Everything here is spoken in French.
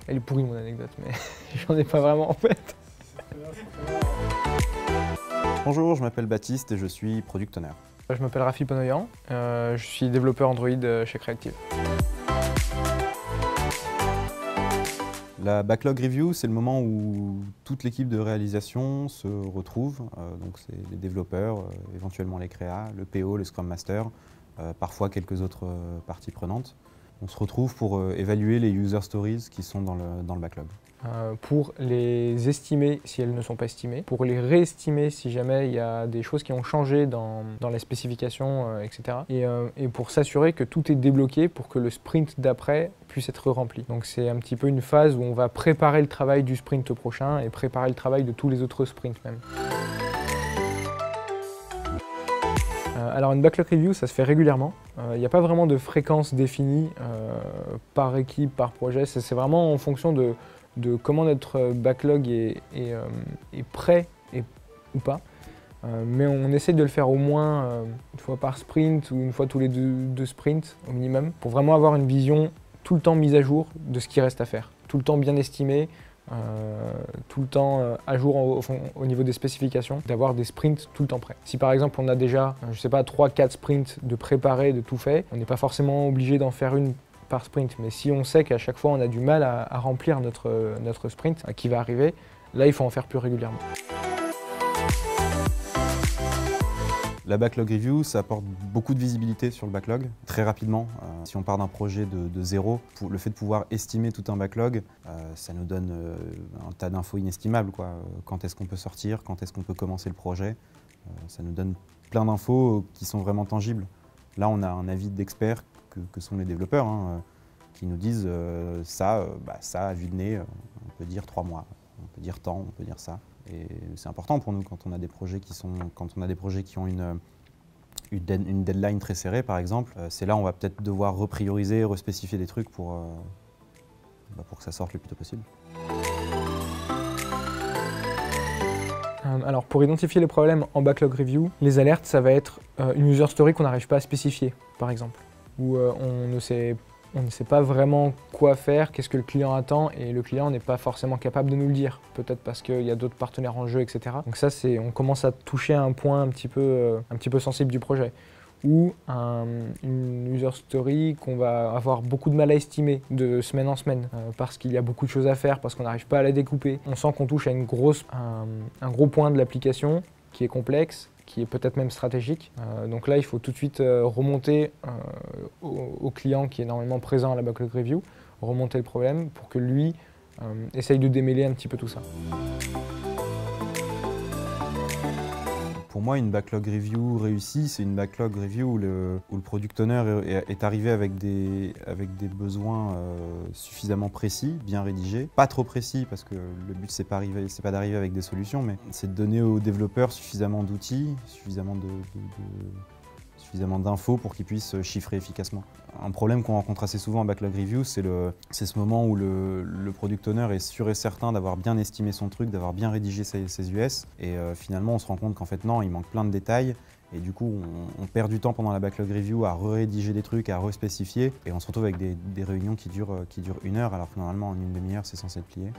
Elle est pourrie mon anecdote, mais j'en ai pas vraiment en fait. Bonjour, je m'appelle Baptiste et je suis Product Owner. Je m'appelle Rafi Panoyan, je suis développeur Android chez Creactive. La Backlog Review, c'est le moment où toute l'équipe de réalisation se retrouve. Donc c'est les développeurs, éventuellement les créas, le PO, le Scrum Master, parfois quelques autres parties prenantes. On se retrouve pour évaluer les user stories qui sont dans le backlog. Pour les estimer si elles ne sont pas estimées, pour les réestimer si jamais il y a des choses qui ont changé dans les spécifications, etc. Et pour s'assurer que tout est débloqué pour que le sprint d'après puisse être rempli. Donc c'est un petit peu une phase où on va préparer le travail du sprint prochain et préparer le travail de tous les autres sprints même. Alors une backlog review, ça se fait régulièrement. Il n'y a pas vraiment de fréquence définie par équipe, par projet. C'est vraiment en fonction de comment notre backlog est prêt ou pas. Mais on essaie de le faire au moins une fois par sprint ou une fois tous les deux sprints au minimum, pour vraiment avoir une vision tout le temps mise à jour de ce qui reste à faire. Tout le temps bien estimé, tout le temps à jour au niveau des spécifications, d'avoir des sprints tout le temps prêts. Si par exemple on a déjà, je sais pas, 3-4 sprints de préparés, de tout fait, on n'est pas forcément obligé d'en faire une par sprint, mais si on sait qu'à chaque fois on a du mal à remplir notre sprint qui va arriver, là il faut en faire plus régulièrement. La Backlog Review, ça apporte beaucoup de visibilité sur le backlog, très rapidement. Si on part d'un projet de zéro, le fait de pouvoir estimer tout un backlog, ça nous donne un tas d'infos inestimables, quoi. Quand est-ce qu'on peut sortir, quand est-ce qu'on peut commencer le projet, ça nous donne plein d'infos qui sont vraiment tangibles. Là, on a un avis d'experts que sont les développeurs, qui nous disent ça, à vue de nez, on peut dire 3 mois, on peut dire temps, on peut dire ça. Et c'est important pour nous quand on a des projets qui ont une deadline très serrée, par exemple. C'est là où on va peut-être devoir reprioriser, respécifier des trucs pour que ça sorte le plus tôt possible. Alors pour identifier les problèmes en backlog review, les alertes, ça va être une user story qu'on n'arrive pas à spécifier, par exemple, où on ne sait pas vraiment quoi faire, qu'est-ce que le client attend, et le client n'est pas forcément capable de nous le dire, peut-être parce qu'il y a d'autres partenaires en jeu, etc. Donc ça, on commence à toucher un point un petit peu sensible du projet, ou une user story qu'on va avoir beaucoup de mal à estimer de semaine en semaine, parce qu'il y a beaucoup de choses à faire, parce qu'on n'arrive pas à la découper. On sent qu'on touche à un gros point de l'application qui est complexe, qui est peut-être même stratégique. Donc là, il faut tout de suite remonter au client qui est normalement présent à la backlog review, remonter le problème pour que lui essaye de démêler un petit peu tout ça. Pour moi, une backlog review réussie, c'est une backlog review où le product owner est arrivé avec des besoins suffisamment précis, bien rédigés. Pas trop précis, parce que le but, c'est pas d'arriver avec des solutions, mais c'est de donner aux développeurs suffisamment d'outils, suffisamment d'infos pour qu'ils puissent chiffrer efficacement. Un problème qu'on rencontre assez souvent en backlog review, c'est ce moment où le product owner est sûr et certain d'avoir bien estimé son truc, d'avoir bien rédigé ses US, et finalement on se rend compte qu'en fait non, il manque plein de détails, et du coup on perd du temps pendant la backlog review à rédiger des trucs, à respécifier, et on se retrouve avec des réunions qui durent 1 heure, alors que normalement en une demi-heure c'est censé être plié.